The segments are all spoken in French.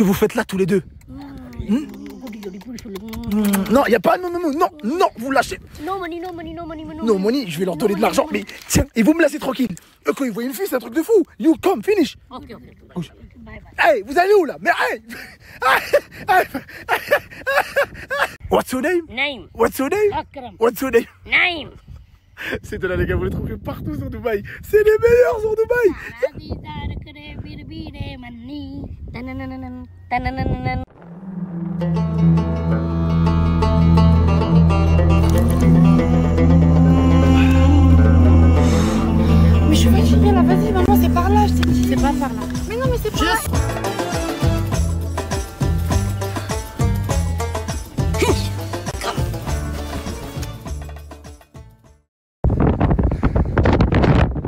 que vous faites là tous les deux? Non, il n'y a pas, non, vous lâchez. No money, no money, no money, no money. No money, je vais leur donner de l'argent, mais tiens, et vous me laissez tranquille. Eux, quand ils voient une fille, c'est un truc de fou. You come, finish. Ok. Bye. Hey, vous allez où là? Mais hey! What's your name? Name. What's your name? Akram. What's your name? Name. C'est de là les gars, vous les trouverez partout sur Dubaï. C'est les meilleurs sur Dubaï. Mais je suis fatiguée là, vas-y maman, c'est par là, je t'ai dit. C'est pas par là. Mais non, mais c'est par là.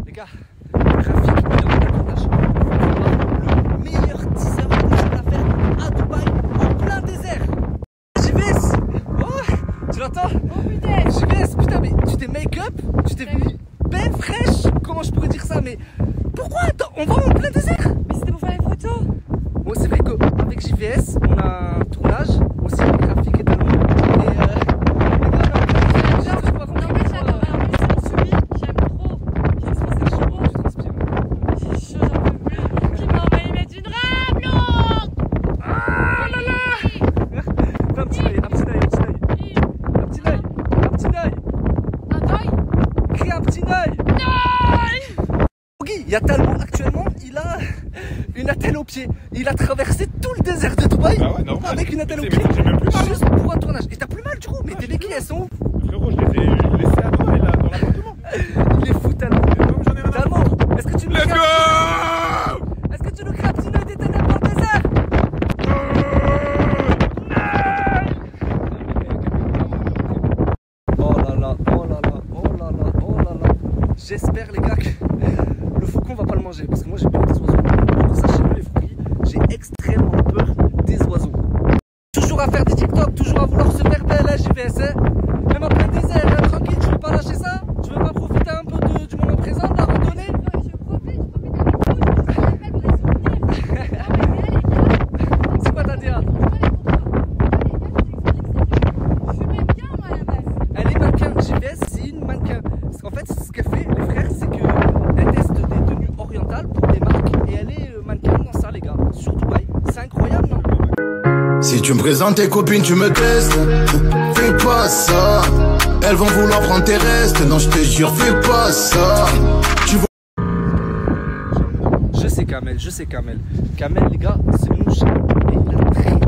Les gars, Rafik, il est en tournage. Le meilleur teaser que je peux faire à Dubaï, en plein désert. JVS, oh, tu l'entends? Oh putain. JVS, putain, mais tu t'es make-up, tu t'es venu belle fraîche. Comment je pourrais dire ça? Mais pourquoi? Attends, on va en plein désert. Mais c'était pour faire les photos. Bon, c'est vrai qu'avec JVS, on a un tournage aussi avec Rafik et Talon. Et il y a Talon actuellement, il a une attelle au pied. Il a traversé tout le désert de Dubaï avec une attelle au pied. Juste pour un tournage. Et t'as plus mal du coup, mais tes béquilles elles sont où? Frérot, je les ai laissées à Dubaï là, dans l'appartement. Il est fou Talon. Talon, est-ce que tu nous Let's go! Est-ce que tu nous crées un petit nœud des ténèbres dans le désert? Oh là là, oh là là, oh là là, oh là là. J'espère les gars que le faucon va pas le manger parce que moi j'ai peur des oiseaux. Donc sachez-le les fouilles, j'ai extrêmement peur des oiseaux. Toujours à faire des TikTok, toujours à vouloir se faire belle à JVS, hein. Même en plein désert, hein, tranquille, tu veux pas lâcher ça? Tu veux pas profiter un peu du moment présent, de la randonnée? C'est quoi ta DA? Elle est mannequin, JVS c'est une mannequin. En fait ce qu'elle fait les frères c'est qu'elle teste des tenues orientales pour des marques et elle est mannequin dans ça les gars, sur Dubaï. C'est incroyable non? Si tu me présentes tes copines, tu me testes. Fais pas ça. Elles vont vouloir prendre tes restes. Non, je te jure, fais pas ça. Tu vois. Je sais Kamel, je sais Kamel. Kamel, les gars, c'est mon chat. Et il a très chaud.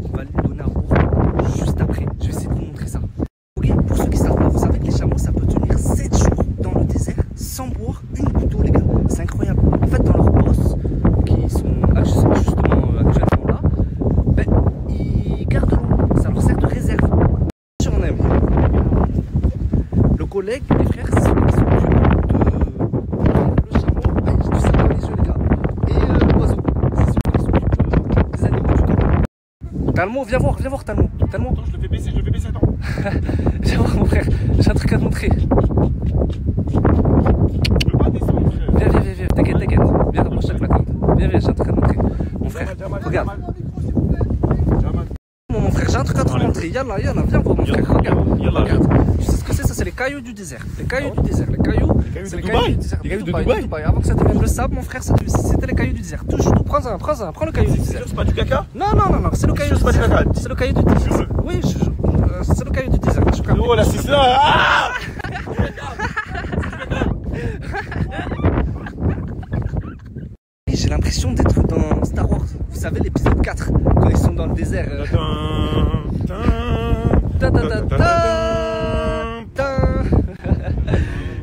On va lui donner un bourreau juste après. Je vais essayer de vous montrer ça. Ok, pour ceux qui savent pas, vous savez que les chameaux, ça peut tenir 7 jours dans le désert sans boire une goutte d'eau, les gars. C'est incroyable. En fait, dans leurs bosses, qui sont justement actuellement là, ben, ils gardent l'eau. Ça leur sert de réserve. J'en aime. Le collègue, les frères, c'est celui qui s'occupe de le chameau. J'ai du sang dans les yeux, les gars. Et l'oiseau, c'est celui qui s'occupe des animaux du camp. Talmon, viens voir Talmon. Talmon. Attends, je le fais baisser, attends. Viens voir mon frère, j'ai un truc à te montrer. Je peux pas descendre, frère. Viens, t'inquiète. Viens, rapproche-toi de la corde. Viens, j'ai un truc à te montrer. Mon frère, regarde. Mon frère, j'ai un truc à te montrer. Yallah, viens voir mon frère. Regarde. Tu sais ce que c'est? Ça, c'est les cailloux du désert. Les cailloux du désert. Les cailloux, c'est les cailloux du désert. Les cailloux de de Dubaï. Avant que ça devienne le sable, mon frère, c'était les cailloux du désert. Touche, prends le caillou du désert. C'est pas du caca? Non, c'est le caillou du désert. C'est le caillou du désert. Oui, c'est le caillou du désert. Oh là, c'est ça! Ah! J'ai l'impression d'être dans Star Wars. Vous savez, l'épisode 4, quand ils sont dans le désert.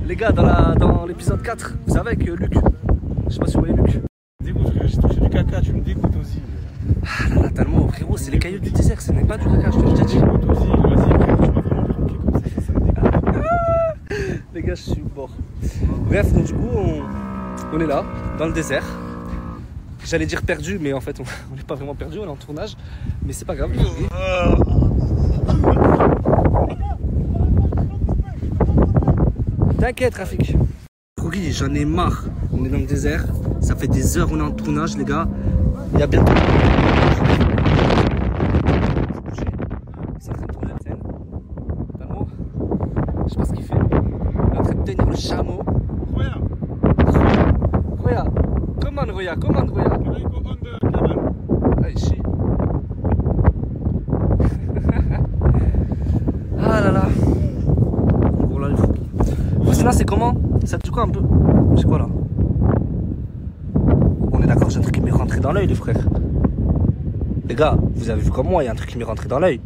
Les gars, dans l'épisode 4, vous savez, avec Luc. Je sais pas si vous voyez Luc. Dégoûte, frère, j'ai touché du caca, tu me dégoûtes aussi. Ah là là, tellement, frérot, c'est les cailloux du désert, ce n'est pas du caca, je te l'ai déjà dit. Dégoûte aussi, vas-y, frère, tu m'as vraiment provoqué comme ça, ça me dégoûte. Les gars, je suis mort. Bref, donc du coup, on est là, dans le désert. J'allais dire perdu, mais en fait, on n'est pas vraiment perdu, on est en tournage. Mais c'est pas grave. T'inquiète, Rafik. Froggy, j'en ai marre. On est dans le désert. Ça fait des heures on est en tournage, les gars. Il y a bientôt. Il s'est en train de tourner la scène. Talmo, je sais pas ce qu'il fait. Il est en train de tenir le chameau. Roya, commande Roya, commande Roya. Allez, chie. Ah là là. Voilà les fous. Là c'est comment? Ça te dit quoi un peu? C'est quoi là? On est d'accord, j'ai un truc qui m'est rentré dans l'œil les frères. Les gars, vous avez vu comme moi, il y a un truc qui m'est rentré dans l'œil.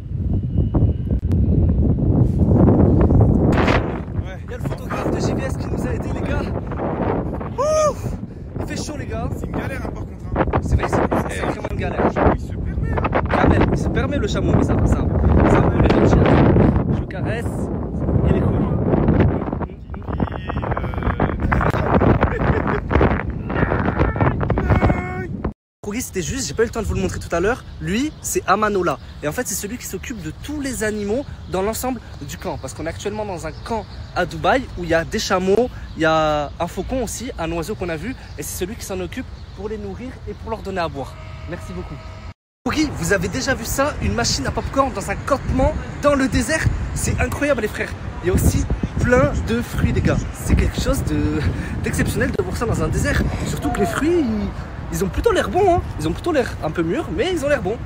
Il y a le photographe de JVS qui nous a aidés les gars. Ouf, il fait chaud les gars. C'est une galère hein, par contre. Hein. C'est vrai, c'est sacrément une galère. Il se permet. Kamel, il se permet le chameau, mais ça va, ça va, les gars. Je le caresse, il est cool. C'était juste, j'ai pas eu le temps de vous le montrer tout à l'heure. Lui, c'est Amanola. Et en fait, c'est celui qui s'occupe de tous les animaux dans l'ensemble du camp. Parce qu'on est actuellement dans un camp à Dubaï où il y a des chameaux, il y a un faucon aussi, un oiseau qu'on a vu. Et c'est celui qui s'en occupe pour les nourrir et pour leur donner à boire. Merci beaucoup. Froggy, vous avez déjà vu ça? Une machine à popcorn dans un campement dans le désert? C'est incroyable les frères. Il y a aussi plein de fruits les gars. C'est quelque chose d'exceptionnel de voir ça dans un désert. Surtout que les fruits... Ils ont plutôt l'air bons, hein. Ils ont plutôt l'air un peu mûrs, mais ils ont l'air bons.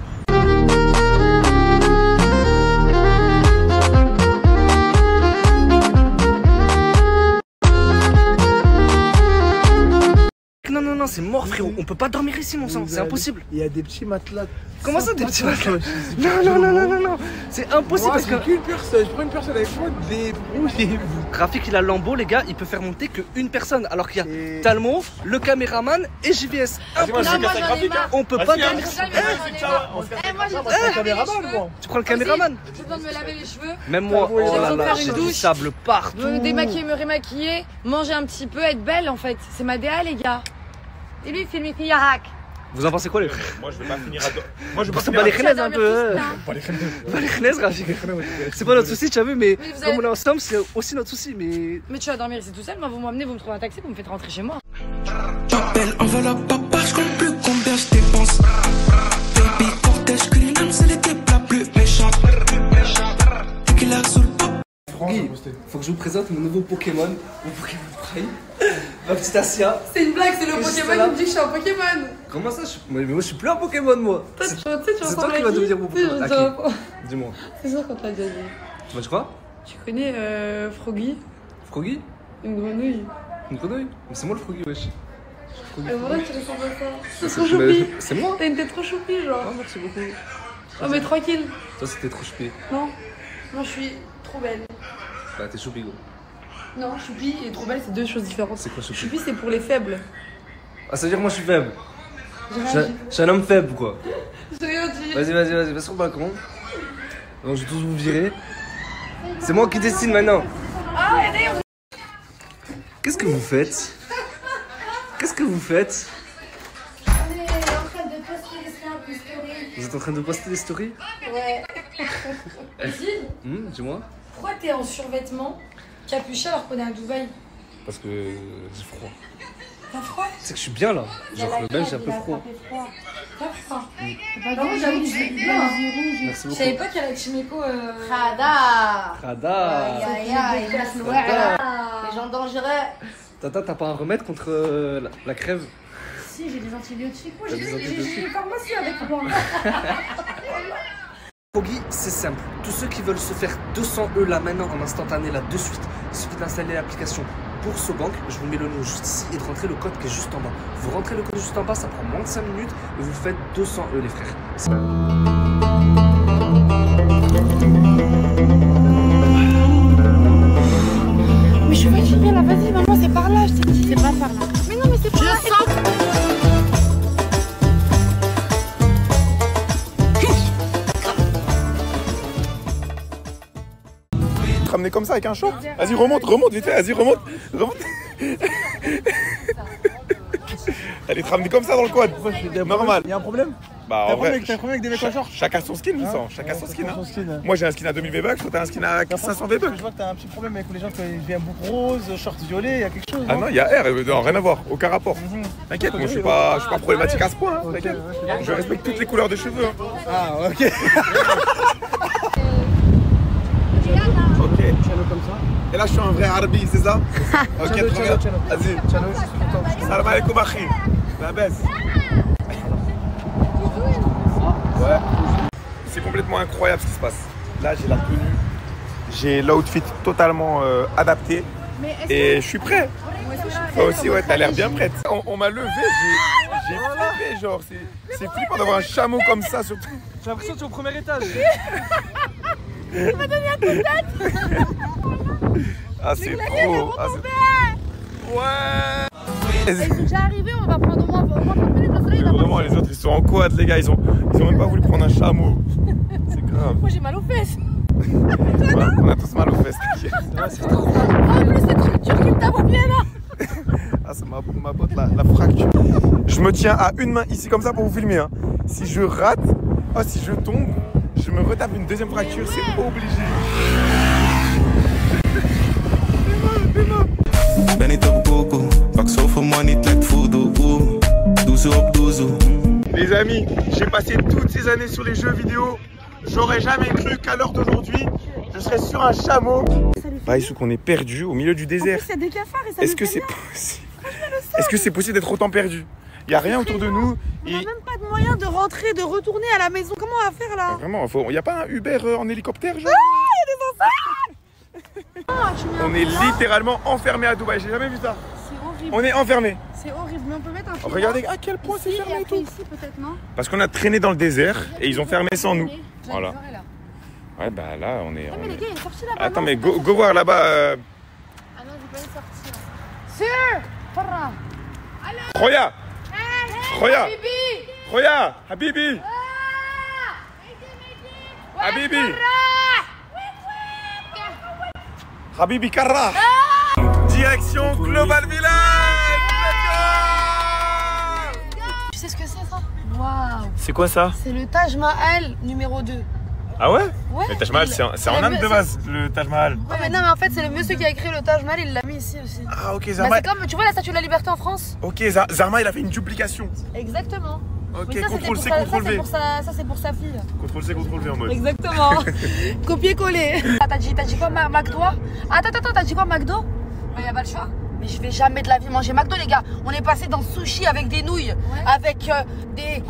Non, c'est mort frérot, on peut pas dormir ici mon sang, c'est impossible. Il y a des petits matelas. Comment ça des petits matelas? Non, c'est impossible parce que... Qu'une personne, je prends une personne avec moi, débrouillez-vous. Rafik il a Lambo les gars, il peut faire monter qu'une personne alors qu'il y a Talmo, le caméraman et JVS. Impossible. On peut pas dormir ici. Tu prends le caméraman? J'ai besoin de me laver les cheveux. Même moi, oh là là, j'ai du sable partout. Me démaquiller, me rémaquiller, manger un petit peu, être belle en fait. C'est ma DA les gars. Et lui il filme les hack. Vous en pensez quoi les frères? Moi je vais pas finir à... Moi je vais pas finir à... les khnez un peu. Pas les khnez Rafik. C'est pas notre souci, tu as vu, mais comme on est ensemble, c'est aussi notre souci. Mais tu vas dormir ici tout seul, moi vous m'emmenez, vous me trouvez un taxi, vous me faites rentrer chez moi. J'appelle, enveloppe, papa, je compte plus combien je dépense. Baby, cortège, Cullinan, c'est l'équipe la plus méchante. Qu'il a sous le pop. Froggy, faut que je vous présente mon nouveau Pokémon, mon Pokémon Prime. Ma petite Asia. C'est une blague, c'est le Pokémon qui me dit que je suis un Pokémon. Comment ça? Mais moi je suis plus un Pokémon moi. C'est toi qui vas devenir mon Pokémon. Dis-moi. C'est sûr qu'on t'a déjà dit. Tu m'as dit quoi? Tu connais Froggy? Froggy? Une grenouille. Une grenouille? Mais c'est moi le Froggy wesh. Voilà, tu ressembles à ça. C'est trop choupi. C'est moi? T'as une tête trop choupi genre. Oh merci beaucoup. Oh mais tranquille. Toi c'était trop choupi. Non, moi je suis trop belle. Bah t'es choupi gros. Non, choupi et trop belle c'est deux choses différentes. C'est quoi choupi? Choupi c'est pour les faibles. Ah ça veut dire moi je suis faible. Je suis un homme faible quoi. Vas-y, va sur le balcon. Donc je vais tous vous virer. C'est moi qui décide maintenant. Qu'est-ce que vous faites? Qu'est-ce que vous faites? On est en train de poster des stories. Vous êtes en train de poster des stories? Ouais. Dis-moi. Pourquoi t'es en survêtement capuché alors qu'on est à Dubaï? Parce que j'ai froid. T'as froid? C'est que je suis bien là. Genre le belge j'ai un peu froid. T'as froid? Bah moi j'avoue que je vais bien. Merci Je beaucoup. savais pas qu'il y avait Chimiko. Khada. Rada. Aïe aïe, les gens dangereux. Tata, t'as pas un remède contre la crève? Si, j'ai des antibiotiques. Moi T'as j'ai des antibiotiques? une pharmacie avec moi. Froggy, c'est simple. Tous ceux qui veulent se faire 200 € là maintenant en instantané, là de suite, il suffit d'installer l'application Boursobank. Je vous mets le nom juste ici et de rentrer le code qui est juste en bas. Vous rentrez le code juste en bas, ça prend moins de 5 minutes et vous faites 200 € les frères. Mais je suis fatiguée là, vas-y maman, c'est par là, je t'ai dit. C'est pas par là. Mais non, mais c'est par là. Je sens. Te ramener comme ça avec un short. Vas-y remonte vite fait, vas-y remonte. Allez te ramener comme ça dans le quad. Normal. Il y a un problème? Bah, T'as en vrai, un problème avec des mecs en short? chacun son skin, Vincent. Chacun son skin. Hein. Moi, j'ai un skin à 2000 V-Bucks, toi, t'as un skin à 500 V-Bucks. Je vois que t'as un petit problème avec les gens qui viennent boucle rose, short violet, il y a quelque chose. Ah non, il y a R, non, rien à voir, aucun rapport. T'inquiète, moi, je suis pas problématique à ce point. Hein, t'inquiète. Je respecte toutes les couleurs de cheveux. Hein. Ah, ok. Ok. Et là, je suis un vrai Arabi, c'est ça? Ok, très bien. Vas-y. Salam alaikum, akhi. La baisse. Ouais. C'est complètement incroyable ce qui se passe. Là, j'ai la tenue, j'ai l'outfit totalement adapté et je suis prêt. Toi aussi, ouais, t'as l'air bien prête. On m'a levé, j'ai flippé, genre, c'est flippant d'avoir un chameau comme ça surtout. J'ai l'impression que tu es au premier étage. Tu m'as donné un coup de tête. Ah, c'est trop. Ah, ouais. Ils sont déjà arrivés, on va prendre au moins 30 minutes parce que là, il va Vraiment, les autres ils sont en quad, les gars, ils ont même pas voulu prendre un chameau. C'est grave. Moi j'ai mal aux fesses. Ouais, on a tous mal aux fesses. En plus, cette structure qui me tape au pied là. Ah, c'est ma botte, la fracture. Je me tiens à une main ici comme ça pour vous filmer. Hein. Si je rate, si je tombe, je me retape une deuxième fracture, c'est obligé. Ben niet op Google, pak zoveel money, het lijkt voodoo. Doezoe op doezoe. Les amis, j'ai passé toutes ces années sur les jeux vidéo. J'aurais jamais cru qu'à l'heure d'aujourd'hui, je serais sur un chameau. Bah, il faut qu'on est perdu au milieu du désert. En plus, il y a des cafards et ça Est-ce que c'est possible? Est-ce que c'est possible d'être autant perdu? Il n'y a rien autour de nous. On n'a même pas de moyen de rentrer, de retourner à la maison. Comment on va faire là? Vraiment, il n'y a pas un Uber en hélicoptère, genre? On est littéralement enfermé à Dubaï, j'ai jamais vu ça. C'est horrible. On est enfermé. C'est horrible, mais on peut mettre un fil. Regardez à quel point c'est fermé et tout. Ici peut-être, non? Parce qu'on a traîné dans le désert et ils ont fermé sans nous. Voilà. Là. Ouais, bah là, on est. Ah, mais les gars, il est sorti là-bas. Attends, non, mais c'est pas go voir là-bas. Ah non, il est pas sorti. Sir! Farah! Roya! Roya! Bibi! Roya! Habibi! Habibi! Habibi Karra! Direction Global Village! Tu sais ce que c'est ça? Waouh! C'est quoi ça? C'est le Taj Mahal numéro 2. Ah ouais? Ouais. Le Taj Mahal, c'est en Inde de base, le Taj Mahal. Ouais, mais non, mais en fait, c'est le monsieur qui a écrit le Taj Mahal, il l'a mis ici aussi. Ah, ok, Bah, Zarma. c'est comme, tu vois la statue de la liberté en France? Ok, Zarma, il a fait une duplication. Exactement. Ok, Oui, ça, contrôle c'était C, pour contrôle V. ça, c'est pour sa fille. Contrôle C, contrôle V en mode. Exactement. Copier-coller. Ah, t'as dit quoi, McDo? Attends, t'as dit quoi, McDo? Il n'y a pas le choix. Mais je vais jamais de la vie manger McDo, les gars. On est passé dans sushi avec des nouilles, avec des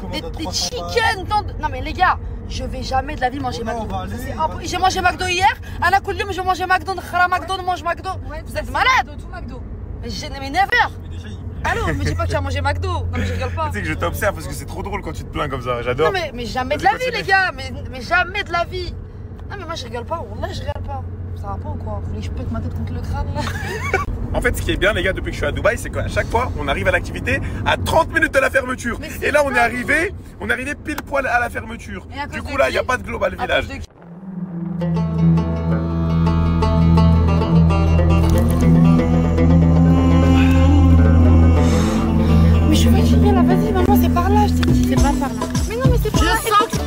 chicken. Non, mais les gars, je vais jamais de la vie manger McDo. J'ai mangé McDo hier. Anna Koulium, je mangeais McDo. McDo, mange McDo. Vous êtes malade? Tout McDo. Mais j'ai mes 9 heures. Allô, me dis pas que tu as mangé McDo. Non, mais je rigole pas. Tu sais que je t'observe parce que c'est trop drôle quand tu te plains comme ça. J'adore. Non, mais jamais de la vie, les gars. Mais jamais de la vie. Non, mais moi, je rigole pas. Là, je rigole pas. Ça va pas ou quoi? Vous voulez que je pète ma tête contre le crâne là? En fait, ce qui est bien, les gars, depuis que je suis à Dubaï, c'est qu'à chaque fois, on arrive à l'activité à 30 minutes de la fermeture. Et là, on est arrivé pile poil à la fermeture. Du coup, là, il n'y a pas de Global Village. Mais je suis fatiguée là, vas-y, maman, c'est par là, je t'ai dit. C'est pas par là. Mais non, mais c'est par là. Je sens que...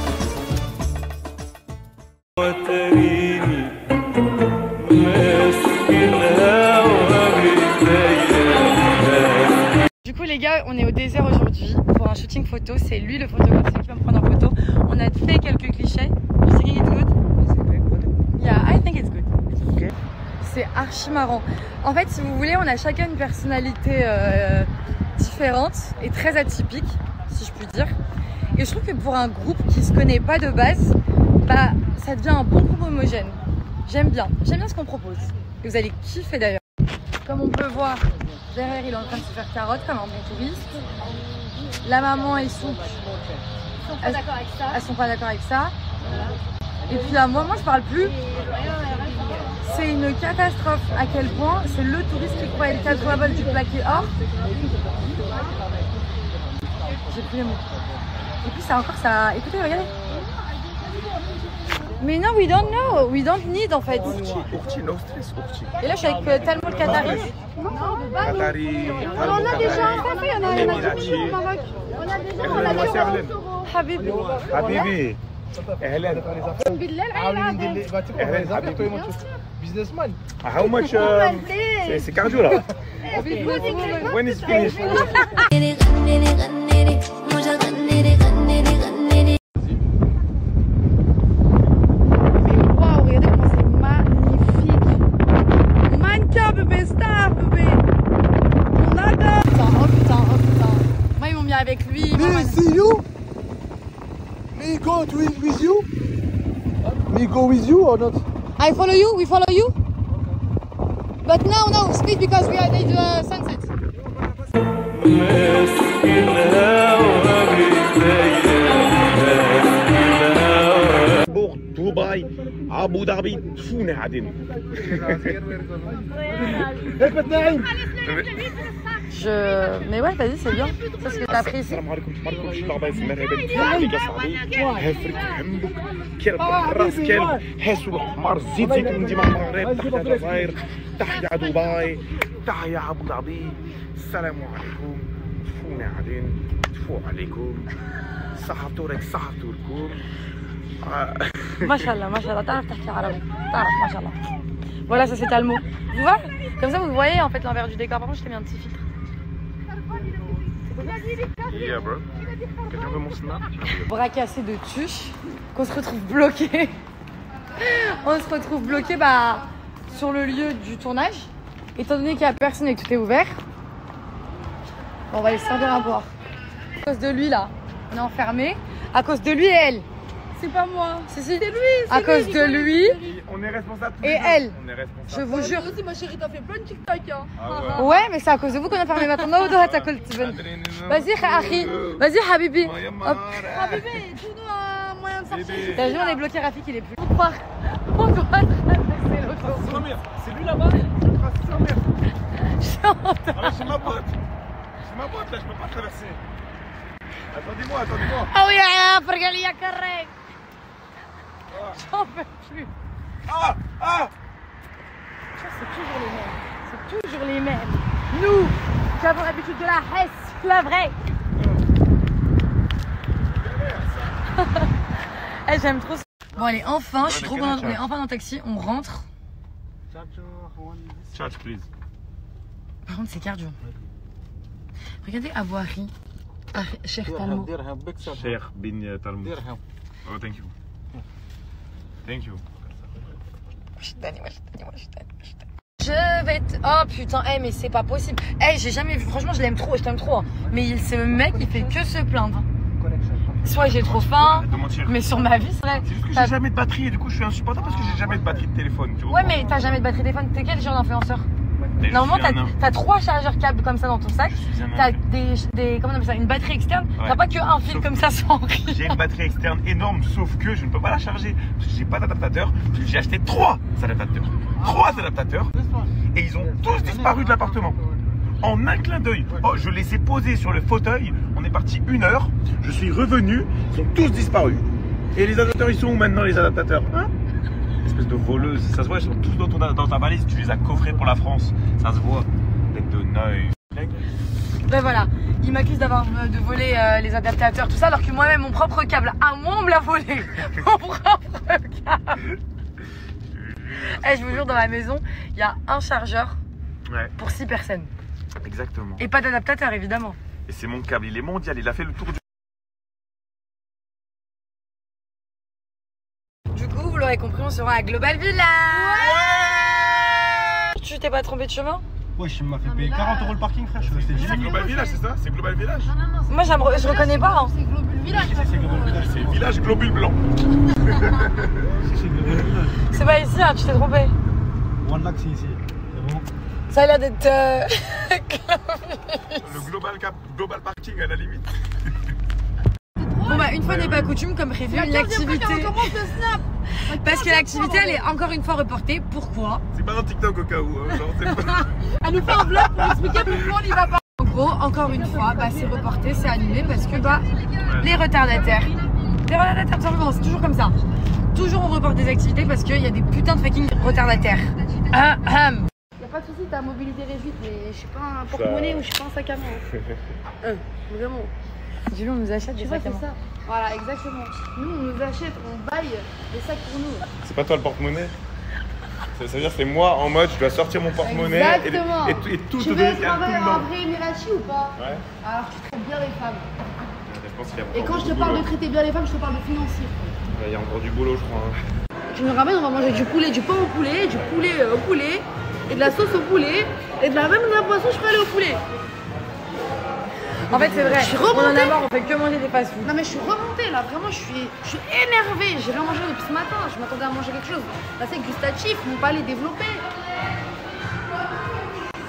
Du coup les gars, on est au désert aujourd'hui pour un shooting photo. C'est lui le photographe, c'est lui qui va me prendre en photo. On a fait quelques clichés. You think it's good? Yeah, I think it's good. Okay. C'est archi marrant. En fait, si vous voulez, on a chacun une personnalité différente et très atypique, si je puis dire. Et je trouve que pour un groupe qui se connaît pas de base, bah ça devient un bon groupe homogène. J'aime bien ce qu'on propose. Et vous allez kiffer d'ailleurs. Comme on peut voir, derrière il est en train de se faire carotte comme un bon touriste. La maman et son... Elles sont pas d'accord avec ça. Et puis là, moi je parle plus. C'est une catastrophe à quel point c'est le touriste qui croit être capable du plaqué or. J'ai plus les mots. Et puis ça encore ça... Écoutez, regardez. Mais non, we don't know, we don't need en fait. Urti, no stress, Urti. Et là je suis avec Talmud Qatari. Qatari, On en a déjà un café, il y en a 10 000 au Maroc. حبيبي حبيبي اهلا Businessman. How much c'est cardio là when is finished Waouh, regardez comment c'est magnifique. Mannequin bébé, star bébé. On adore. Putain, oh putain, oh putain. Moi ils m'ont mis avec lui. Me see you? Me go with you? Me go with you or not? I follow you, we follow you. But now, no, speed because we are at the sunset. دبي ابو ظبي تفونا قاعدين Mais ouais, vas-y, c'est bien. C'est ce que t'as appris ici. تحيا دبي تحيا ابو ظبي السلام عليكم تفونا قاعدين تفو عليكم صحفتوا لكم Machallah, machallah, t'arrêtes de parler arabe. T'arrêtes, machallah. Voilà, ça c'était le mot. Vous voyez? Comme ça, vous voyez en fait l'envers du décor. Par contre, je t'ai mis un petit filtre. Yeah, bro. Quelqu'un veut mon snap? Bras cassés de tuche, qu'on se retrouve bloqué. On se retrouve bloqué sur le lieu du tournage. Étant donné qu'il n'y a personne et que tout est ouvert, on va aller se servir à boire. À cause de lui là, on est enfermé. À cause de lui et elle. C'est pas moi. C'est lui. À cause de lui. On est responsable. Et elle. On est responsable. Je vous jure. aussi, ma chérie, t'as fait plein de TikTok. Hein. Ouais, mais c'est à cause de vous qu'on a fermé maintenant. Vas-y, Akhi. Vas-y, Habibi. Hop. Habibi, trouve-nous un moyen de sortir. T'as vu, on est bloqué, Rafik, il est plus. On doit traverser l'autoroute. C'est lui là-bas? C'est ma pote. C'est ma pote là, je peux pas traverser. Attendez-moi. Oh yeah, Fergalia Carré. J'en peux plus. C'est toujours les mêmes. Nous, qui avons l'habitude de la Hesse, la vraie. Eh, j'aime trop ça. Bon, allez, enfin, je suis trop contente. On est enfin dans le taxi, on rentre. Charge, please. Par contre, c'est cardio. Regardez Abouari. Cheikh Talmo. Cheikh bin Talmo. Oh, thank you. Thank you. Je vais te... Oh putain, mais c'est pas possible. J'ai jamais vu, franchement, je l'aime trop, je t'aime trop. Hein. Mais ce mec, il fait que se plaindre. Soit j'ai trop faim, mais sur ma vie, c'est vrai. C'est juste que j'ai jamais de batterie et du coup, je suis insupportable parce que j'ai jamais de batterie de téléphone. Tu vois. Ouais, mais t'as jamais de batterie de téléphone. T'es quel genre d'influenceur? Normalement, t'as 3 chargeurs câbles comme ça dans ton sac. T'as des comment on appelle ça, une batterie externe. Ouais. T'as pas qu'un fil comme ça sans rire. J'ai une batterie externe énorme, sauf que je ne peux pas la charger parce que j'ai pas d'adaptateur. J'ai acheté 3 adaptateurs. 3 adaptateurs. Et ils ont tous disparu de l'appartement. En un clin d'œil. Oh, je les ai posés sur le fauteuil. On est parti 1 heure. Je suis revenu. Ils sont tous disparus. Et les adaptateurs, ils sont où maintenant les adaptateurs, hein? Espèce de voleuse, ça se voit, ils sont tous dans ta valise, tu les as coffrés pour la France, ça se voit, tête de neuil. Ben voilà, il m'accuse de voler les adaptateurs, tout ça, alors que moi-même, mon propre câble, à moi, on me l'a volé. Mon propre câble. Je vous jure, dans la maison, il y a un chargeur pour 6 personnes. Exactement. Et pas d'adaptateur, évidemment. Et c'est mon câble, il est mondial, il a fait le tour du... Du coup, vous l'aurez compris, on sera à Global Village. Ouais. Tu t'es pas trompé de chemin? Ouais, je m'a fait payer 40 € le parking, frère. C'est Global Village, c'est ça? C'est Global Village? Moi, je reconnais pas. Hein. C'est Globule Village. C'est Global Village. C'est Village Globule Blanc. C'est pas ici, hein, tu t'es trompé. One Lac, c'est ici. C'est bon. Ça a l'air d'être... Le global Parking à la limite. Bon bah une fois n'est pas coutume, comme prévu, l'activité... Parce que l'activité elle est encore une fois reportée. Pourquoi? C'est pas un TikTok au cas où. Genre, pas... Elle nous fait un vlog pour expliquer pourquoi on y va pas. En gros, encore une fois, c'est reporté, c'est annulé parce que les retardataires. Les retardataires, tout simplement, c'est toujours comme ça. Toujours on reporte des activités parce qu'il y a des putains de fucking retardataires. Y'a pas de soucis, ta mobilité réduite, mais je suis pas un porte-monnaie ou je suis pas un sac à main. Vraiment. Dis-le, on nous achète des Tu vois, sacs à c'est main. ça. Voilà, exactement. Nous, on nous achète, on baille des sacs pour nous. C'est pas toi le porte-monnaie? Ça veut dire que c'est moi en mode je dois sortir mon porte-monnaie Exactement. et tout Tu te veux donner être tout un vrai le temps. Émirati ou pas? Ouais. Alors tu traites bien les femmes. Je pense qu'il y a Et encore quand je du te parle de boulot. traiter bien les femmes, je te parle de financier. Il y a encore du boulot, je crois. Tu nous ramènes, on va manger du poulet, du pain au poulet, du poulet au poulet, et de la sauce au poulet, et de la même de la poisson, je peux aller au poulet. En fait, c'est vrai. Je suis On en remontée. a marre, on fait que manger des fast-food. Non mais je suis remontée là, vraiment je suis énervée. J'ai rien mangé depuis ce matin, je m'attendais à manger quelque chose. Là c'est gustatif, mon palais développé. Moi,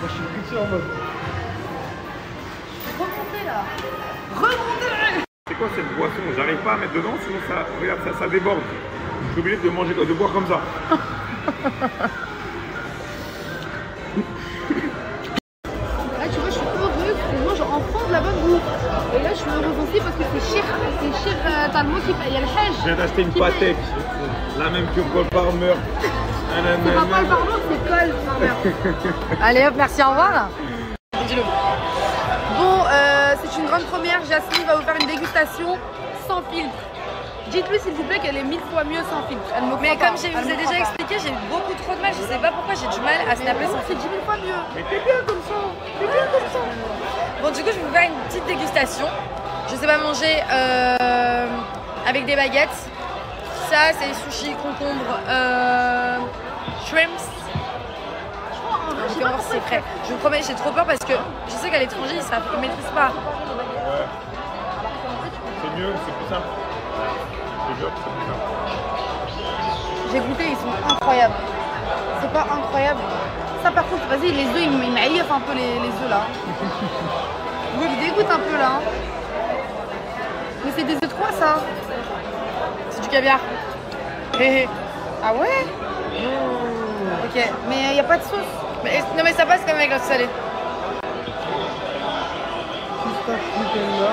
je suis pris en mode. Remontée là. Remontée. C'est quoi cette boisson? J'arrive pas à mettre dedans, sinon ça, regarde, ça déborde. Je suis obligé de manger, de boire comme ça. Là tu vois, je suis heureuse, je mange enfin de la bonne bouffe. Et là je suis heureuse aussi parce que c'est cher Talmo qui paye, il y a le hajj. Je viens d'acheter une qui paye. Patek, la même que Paul Farmer. C'est pas mal pardon, c'est Cole Farmer. Allez hop, merci, au revoir. Dis-le. Bon, c'est une grande première. Jasmine va vous faire une dégustation sans filtre. Dites-lui s'il vous plaît qu'elle est 1000 fois mieux sans filtre. Elle me Mais croit comme pas. je Elle vous ai me déjà croit pas. expliqué, j'ai beaucoup trop de mal. Je sais pas pourquoi j'ai du mal à snapper sans C'est filtre. 10 000 fois mieux. Mais t'es bien comme ça. T'es bien comme ça. Bon, du coup, je vais vous faire une petite dégustation. Je sais pas manger avec des baguettes. Ça, c'est sushi, concombre, shrimps. Donc, on va voir si c'est frais. Je vous promets, j'ai trop peur parce que je sais qu'à l'étranger, ils maîtrisent pas. C'est mieux, c'est plus simple. Je te jure, c'est plus simple. J'ai goûté, ils sont incroyables. C'est pas incroyable. Ça par contre, vas-y, les œufs, ils m'aillent un peu les œufs là. Ils me dégoûtent un peu là. Mais c'est des œufs de quoi ça? C'est du caviar. Hé hé. Ah ouais? Ok, mais il n'y a pas de sauce. Non, mais ça passe comme avec la sauce salée. Pistache Nutella.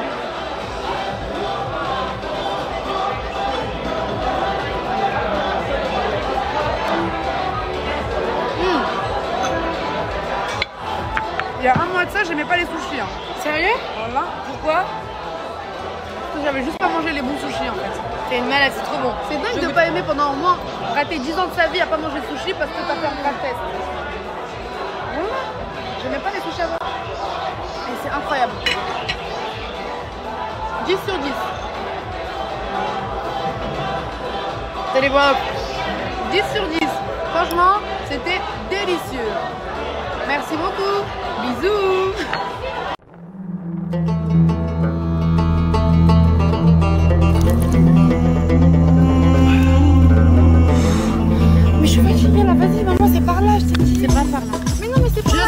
Il y a un mois de ça, j'aimais pas les sushis. Hein. Sérieux? Voilà. Pourquoi? Parce que j'avais juste pas mangé les bons sushis en fait. T'es une malade, c'est trop bon. C'est dingue de pas aimer pendant au moins rater 10 ans de sa vie à pas manger de sushi parce que t'as fait un grave test. Voilà. J'aimais pas les sushis avant. Et c'est incroyable. 10 sur 10. T'allez voir. 10 sur 10. Franchement, c'était délicieux. Merci beaucoup. Bisous. Mais je suis fatiguée là, vas-y maman, c'est par là, je t'ai dit. C'est pas par là. Mais non, mais c'est par là.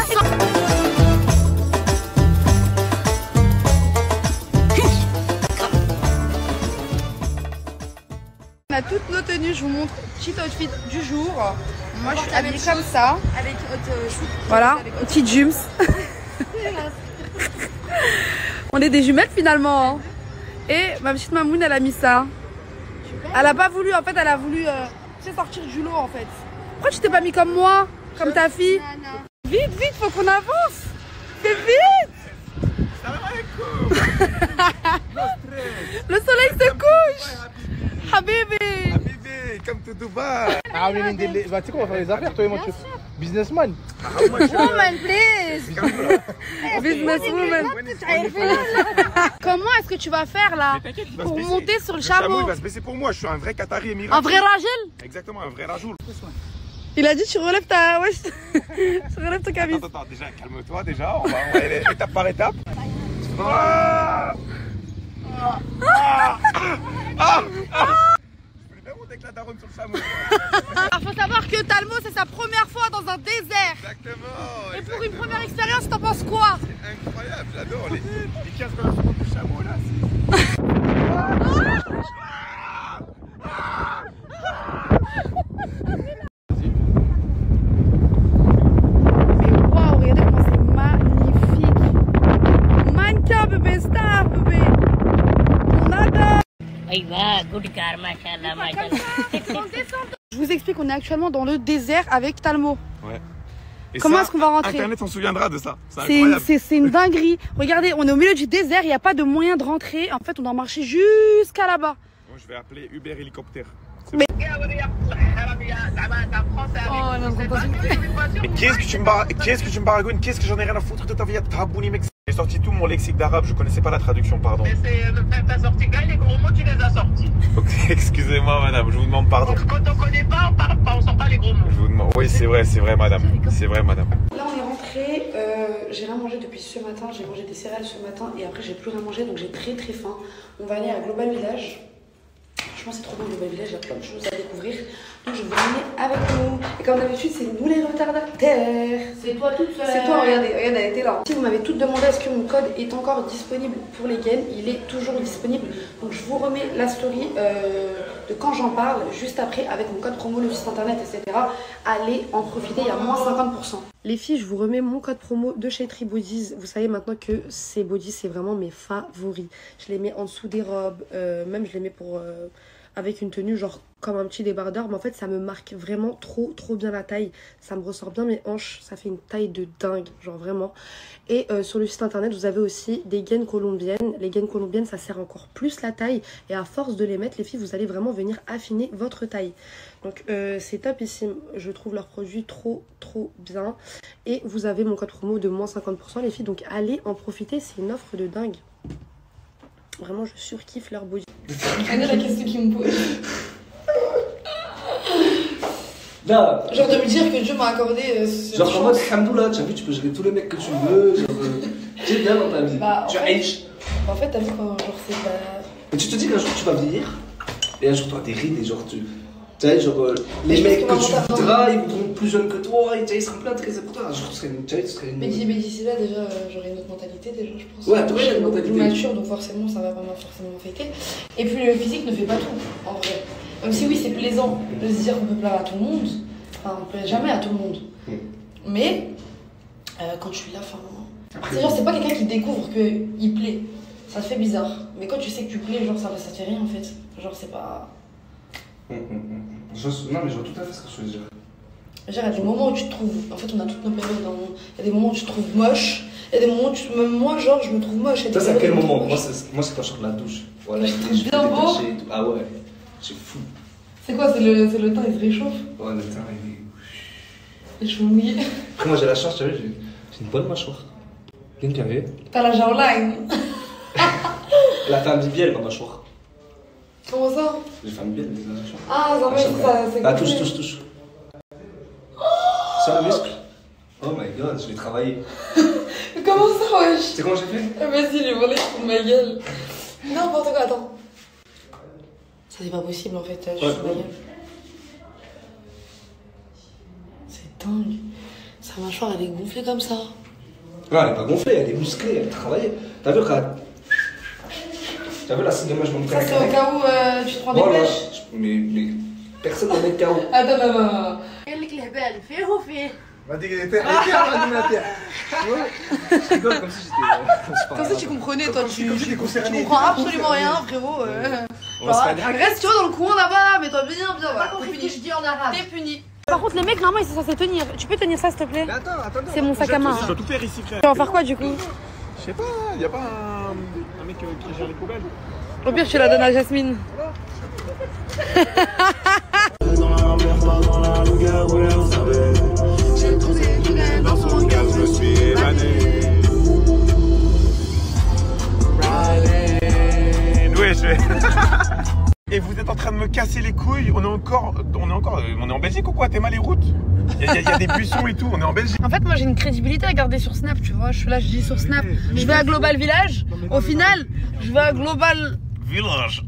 On a toutes nos tenues, je vous montre petit outfit du jour. Moi je suis habillée comme ça. Avec notre chou. Voilà, petite Jums. On est des jumelles finalement. Hein. Et ma petite Mamoun, elle a mis ça. Elle a pas voulu, en fait, elle a voulu sortir du lot en fait. Pourquoi tu t'es pas mis comme moi, comme ta fille? Vite, vite, faut qu'on avance. Fais vite. Le soleil se couche. Habibi. Habibi, come to Dubai. Ah, mais bah, tu sais qu'on va faire les affaires, toi et moi, tu businessman. Woman, please. Businesswoman. Comment est-ce que tu vas faire là pour monter sur le chameau? Il va se baisser pour moi, je suis un vrai Qatari émirati. Un vrai Rajel? Exactement, un vrai Rajoul. Il a dit tu relèves ta... Ouais, tu relèves ton camis. Attends, déjà, calme-toi déjà, on va aller étape par étape. Ah ah ah ah. Je voulais bien monter avec la daronne sur le chameau. Alors faut savoir que Talmo c'est sa première fois dans un désert. Exactement. Et pour une première expérience, t'en penses quoi? C'est incroyable, j'adore les 15 relations du chameau là. Mais waouh, regardez comment c'est magnifique. Mannequin bébé, star bébé. On adore. Je vous explique, on est actuellement dans le désert avec Talmo. Ouais. Et comment ça, est-ce qu'on va rentrer? Internet s'en souviendra de ça. C'est incroyable. C'est une dinguerie. Regardez, on est au milieu du désert, il n'y a pas de moyen de rentrer. En fait, on doit marcher jusqu'à là-bas. Moi, je vais appeler Uber hélicoptère. Mais... Mais qu'est-ce que tu me baragouines? Qu'est-ce que j'en ai rien à foutre de ta vie à Tabouni, mec? J'ai sorti tout mon lexique d'arabe, je connaissais pas la traduction, pardon. Mais t'as sorti quand les gros mots, tu les as sortis. Ok, excusez-moi, madame, je vous demande pardon. Quand on connaît pas, on parle pas, on sort pas les gros mots. Je vous demande... Oui, c'est vrai, madame. C'est vrai, madame. Là, on est rentré. J'ai rien mangé depuis ce matin. J'ai mangé des céréales ce matin et après, j'ai plus rien mangé, donc j'ai très faim. On va aller à Global Village. Franchement, c'est trop bien Global Village, il y a plein de choses à découvrir. Donc, je vais vous emmener avec nous. Et comme d'habitude, c'est nous les retardataires. C'est toi toute seule. C'est toi, regardez, elle était là. Si vous m'avez toutes demandé est-ce que mon code est encore disponible pour les gains, il est toujours disponible. Donc, je vous remets la story de quand j'en parle, juste après, avec mon code promo, le site internet, etc. Allez en profiter, il y a moins 50%. Les filles, je vous remets mon code promo de chez Tribodies. Vous savez maintenant que ces bodies, c'est vraiment mes favoris. Je les mets en dessous des robes, même je les mets pour... avec une tenue genre comme un petit débardeur, mais en fait ça me marque vraiment trop bien la taille, ça me ressort bien mes hanches, ça fait une taille de dingue, genre vraiment. Et sur le site internet vous avez aussi des gaines colombiennes. Les gaines colombiennes ça sert encore plus la taille et à force de les mettre les filles vous allez vraiment venir affiner votre taille. Donc c'est topissime, je trouve leurs produits trop bien. Et vous avez mon code promo de moins 50% les filles, donc allez en profiter, c'est une offre de dingue. Vraiment, je surkiffe leur body. Regardez la question qu'ils me posent. Là, Genre de me dire que Dieu m'a accordé cette genre en mode chance. Hamdoullah, tu as vu, tu peux gérer tous les mecs que tu veux. Genre, tu es bien dans ta vie. Bah, tu en fait- aiches. En fait, t'as vu quand genre c'est pas... Et tu te dis qu'un jour tu vas vieillir, et un jour tu auras des rides, et genre tu sais, genre les je mecs pense que qu'on tu va voudras, ils voudront plus jeunes que toi, et tu sais, ils seront plein de très pour toi. Un jour tu serais une. Tu serais une. Mais d'ici là, déjà, j'aurais une autre mentalité, déjà, je pense. Ouais, toi, je suis une beaucoup mentalité. plus mature, donc forcément, ça va pas forcément m'affecter. Et puis, le physique ne fait pas tout, en vrai. Même si oui, c'est plaisant de se dire qu'on peut plaire à tout le monde. Enfin, on plaît jamais à tout le monde. Mais, quand je suis là, enfin... C'est genre, c'est pas quelqu'un qui découvre qu'il plaît. Ça te fait bizarre. Mais quand tu sais que tu plais, genre, ça te fait rien, en fait. Genre, c'est pas... Non, mais je vois tout à fait ce que je veux dire. Genre, il y a des moments où tu te trouves, en fait on a toutes nos périodes, il y a des moments où tu te trouves moche, il y a des moments où même moi genre je me trouve moche. Ça c'est à quel moment? Moi c'est quand je sors de la douche. Voilà, Je trouve bien beau. Ah ouais, c'est fou. C'est quoi, c'est le temps il se réchauffe? Ouais, le teint il est... Les cheveux mouillés. Après moi j'ai la chance, tu vois, j'ai une bonne mâchoire. Bien carré. T'as la jawline. Elle a fait un bibiel ma mâchoire. Comment ça? J'ai fait un bibiel avec la mâchoire. Ah, ça va, ça c'est Ah, touche. C'est un muscle. Oh my god, je vais travailler. Comment ça, wesh? C'est comment j'ai fait? Ah, vas-y, il est volé de ma gueule. N'importe quoi, attends. Ça c'est pas possible en fait, je suis ma gueule. C'est dingue. Sa mâchoire elle est gonflée comme ça. Non, elle est pas gonflée, elle est musclée, elle travaille. T'as vu, regarde. T'as vu là, c'est dommage, je me Ça c'est au cas où tu te prends des voilà. pêches. Mais personne n'en est KO. Attends. قال لك الهبال فيه وفيه. On m'a dit qu'elle était la terre. Je rigole comme si j'étais. Comme ça tu comprenais toi, tu concerné. comprends absolument rien frérot. Reste tu vois dans le coin là-bas, mais toi bien, voilà. Pas compris ce que je dis en arabe. T'es puni. Par contre les mecs normalement ils sont censés tenir. Tu peux tenir ça s'il te plaît? Attends. C'est mon sac à main. Je dois tout faire ici, frère. Tu vas en faire quoi du coup? Je sais pas, y'a pas un mec qui gère les poubelles. Au pire tu la donnes à Jasmine. Dans son regard, je me suis évané. Oui, je vais. Et vous êtes en train de me casser les couilles. On est en Belgique ou quoi? T'es mal les routes? Il y a des buissons et tout, on est en Belgique. En fait moi j'ai une crédibilité à garder sur Snap, tu vois. Je suis là, je dis sur Snap, je vais à Global Village. Au final, je vais à Global Village.